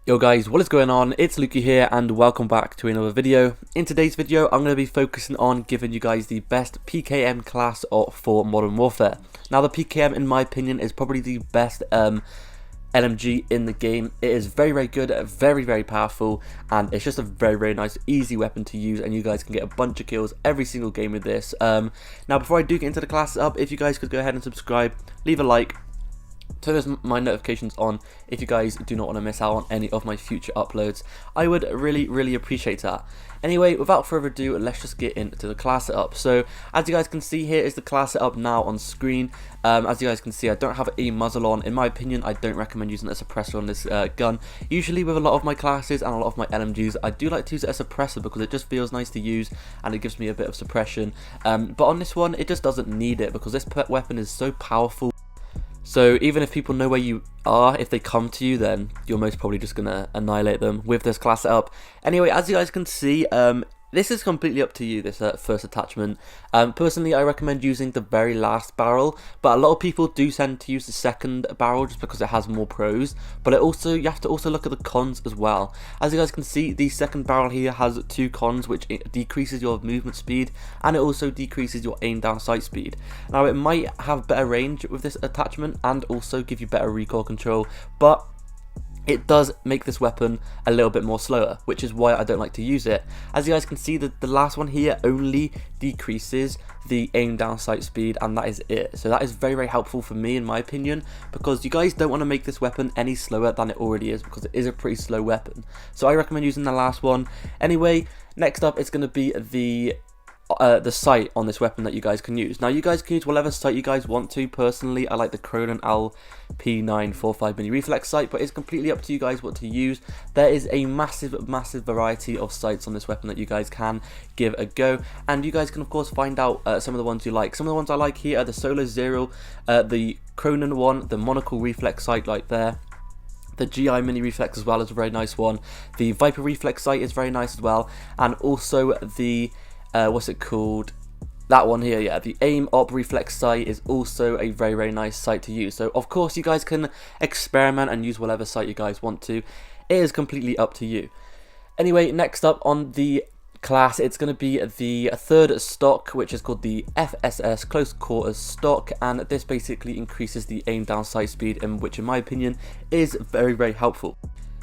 Yo guys, what is going on? It's Lukey here and welcome back to another video. In today's video I'm going to be focusing on giving you guys the best PKM class for Modern Warfare. Now the PKM in my opinion is probably the best LMG in the game. It is very good, very powerful, and it's just a very nice easy weapon to use, and you guys can get a bunch of kills every single game with this. Now before I do get into the class up, if you guys could go ahead and subscribe, leave a like, turn those my notifications on if you guys do not want to miss out on any of my future uploads. I would really appreciate that. Anyway, without further ado, let's just get into the class setup. So as you guys can see, here is the class setup now on screen. As you guys can see, I don't have a muzzle on. In my opinion, I don't recommend using a suppressor on this gun. Usually with a lot of my classes and a lot of my LMGs, I do like to use a suppressor because it just feels nice to use and it gives me a bit of suppression. But on this one, it just doesn't need it because this weapon is so powerful. So even if people know where you are, if they come to you, then you're most probably just going to annihilate them with this class setup. Anyway, as you guys can see, this is completely up to you, this first attachment. Personally, I recommend using the very last barrel, but a lot of people do tend to use the second barrel just because it has more pros. But you have to also look at the cons as well. As you guys can see, the second barrel here has two cons, which decreases your movement speed, and it also decreases your aim down sight speed. Now, it might have better range with this attachment, and also give you better recoil control, but it does make this weapon a little bit more slower, which is why I don't like to use it. As you guys can see, the last one here only decreases the aim down sight speed, and that is it. So that is very helpful for me in my opinion, because you guys don't want to make this weapon any slower than it already is, because it is a pretty slow weapon. So I recommend using the last one. Anyway, next up it's going to be the sight on this weapon that you guys can use. Now you guys can use whatever sight you guys want to. Personally, I like the Cronin LP945 mini reflex sight, but it's completely up to you guys what to use. There is a massive variety of sights on this weapon that you guys can give a go, and you guys can of course find out some of the ones you like. Some of the ones I like here are the Solo Zero, the Cronin one, the monocle reflex sight right there. The GI mini reflex as well is a very nice one. The Viper reflex sight is very nice as well, and also the what's it called? That one here, yeah, the aim op reflex sight is also a very nice sight to use. So of course you guys can experiment and use whatever sight you guys want to. It is completely up to you. Anyway, next up on the class, it's going to be the third stock, which is called the FSS Close Quarters stock, and this basically increases the aim down sight speed, and which in my opinion is very helpful.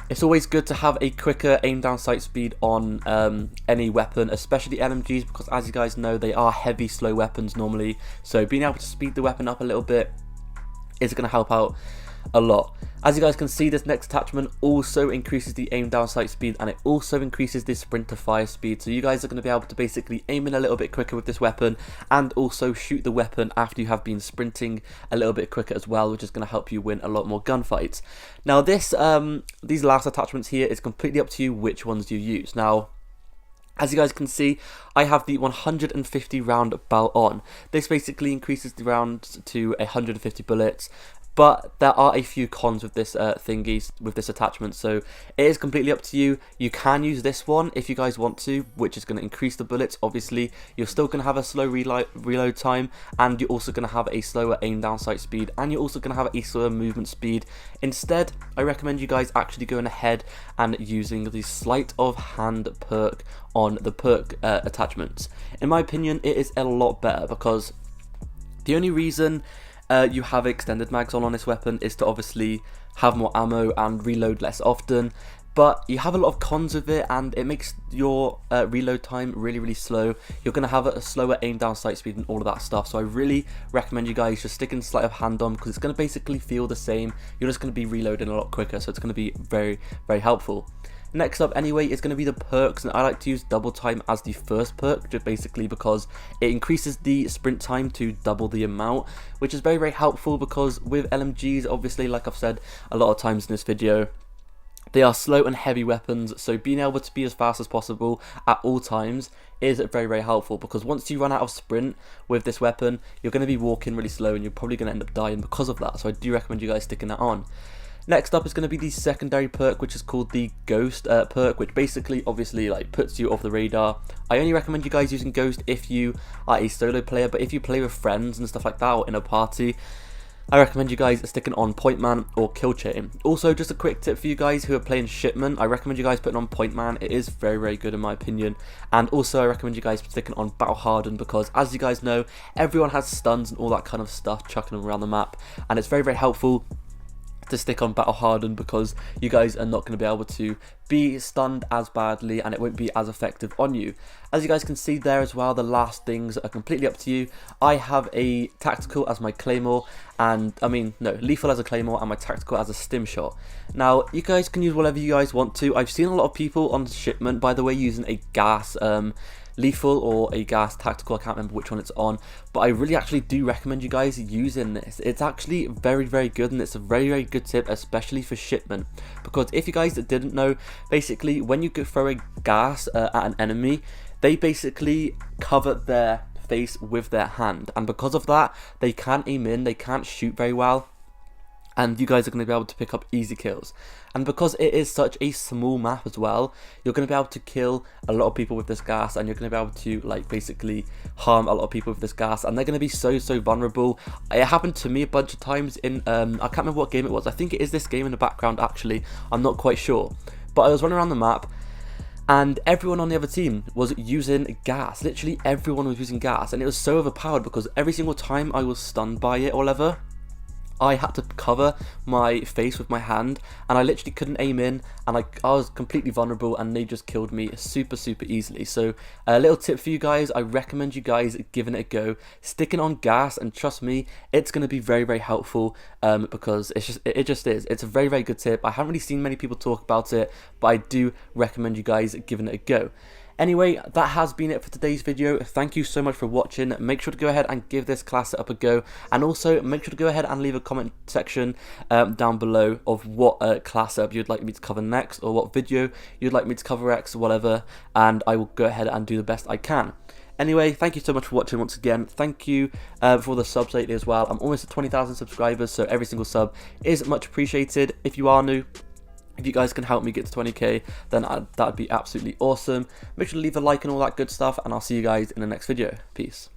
It's always good to have a quicker aim down sight speed on any weapon, especially LMGs, because as you guys know, they are heavy, slow weapons normally. So being able to speed the weapon up a little bit is going to help out a lot. As you guys can see, this next attachment also increases the aim down sight speed, and it also increases the sprint to fire speed. So you guys are going to be able to basically aim in a little bit quicker with this weapon, and also shoot the weapon after you have been sprinting a little bit quicker as well, which is going to help you win a lot more gunfights. Now this these last attachments here is completely up to you which ones you use. Now, as you guys can see, I have the 150 round belt on. This basically increases the rounds to 150 bullets. But there are a few cons with this with this attachment, so it is completely up to you. You can use this one if you guys want to, which is going to increase the bullets. Obviously, you're still going to have a slow reload time, and you're also going to have a slower aim down sight speed, and you're also going to have a slower movement speed. Instead, I recommend you guys actually going ahead and using the sleight of hand perk on the perk attachments. In my opinion, it is a lot better, because the only reason you have extended mags on this weapon is to obviously have more ammo and reload less often, but you have a lot of cons with it, and it makes your reload time really slow. You're going to have a slower aim down sight speed and all of that stuff, so I really recommend you guys just sticking sleight of hand on, because it's going to basically feel the same. You're just going to be reloading a lot quicker, so it's going to be very helpful. Next up anyway is going to be the perks, and I like to use double time as the first perk, just basically because it increases the sprint time to double the amount, which is very helpful, because with LMGs, obviously, like I've said a lot of times in this video, they are slow and heavy weapons, so being able to be as fast as possible at all times is very helpful, because once you run out of sprint with this weapon, you're going to be walking really slow, and you're probably going to end up dying because of that, so I do recommend you guys sticking that on. Next up is going to be the secondary perk, which is called the Ghost perk, which basically obviously like puts you off the radar. I only recommend you guys using Ghost if you are a solo player, but if you play with friends and stuff like that, or in a party, I recommend you guys sticking on Point Man or Kill Chain. Also, just a quick tip for you guys who are playing Shipment, I recommend you guys putting on Point Man. It is very, very good in my opinion. And also, I recommend you guys sticking on Battle Hardened because, as you guys know, everyone has stuns and all that kind of stuff chucking them around the map. And it's very, very helpful to stick on Battle Hardened because you guys are not going to be able to be stunned as badly and it won't be as effective on you. As you guys can see there as well, the last things are completely up to you. I have a tactical as my claymore and lethal as a claymore and my tactical as a stim shot. Now you guys can use whatever you guys want to. I've seen a lot of people on Shipment, by the way, using a gas lethal or a gas tactical. I can't remember which one it's on, but I really actually do recommend you guys using this. It's actually very, very good, and it's a very, very good tip, especially for Shipment, because if you guys didn't know, basically when you throw a gas at an enemy, they basically cover their face with their hand, and because of that they can't aim in, they can't shoot very well, and you guys are going to be able to pick up easy kills. And because it is such a small map as well, you're going to be able to kill a lot of people with this gas, and you're going to be able to like basically harm a lot of people with this gas, and they're going to be so vulnerable. It happened to me a bunch of times in I can't remember what game it was. I think it is this game in the background actually, I'm not quite sure, but I was running around the map and everyone on the other team was using gas. Literally everyone was using gas, and it was so overpowered because every single time I was stunned by it or whatever, I had to cover my face with my hand, and I literally couldn't aim in, and I was completely vulnerable, and they just killed me super easily. So a little tip for you guys, I recommend you guys giving it a go, sticking on gas, and trust me, it's going to be very helpful because it just is. It's a very good tip. I haven't really seen many people talk about it, but I do recommend you guys giving it a go. Anyway, that has been it for today's video. Thank you so much for watching. Make sure to go ahead and give this class setup a go, and also make sure to go ahead and leave a comment section down below of what class setup you'd like me to cover next, or what video you'd like me to cover next, whatever, and I will go ahead and do the best I can. Anyway, thank you so much for watching once again. Thank you for the subs lately as well. I'm almost at 20,000 subscribers, so every single sub is much appreciated. If you are new, if you guys can help me get to 20k, then that would be absolutely awesome. Make sure to leave a like and all that good stuff, and I'll see you guys in the next video. Peace.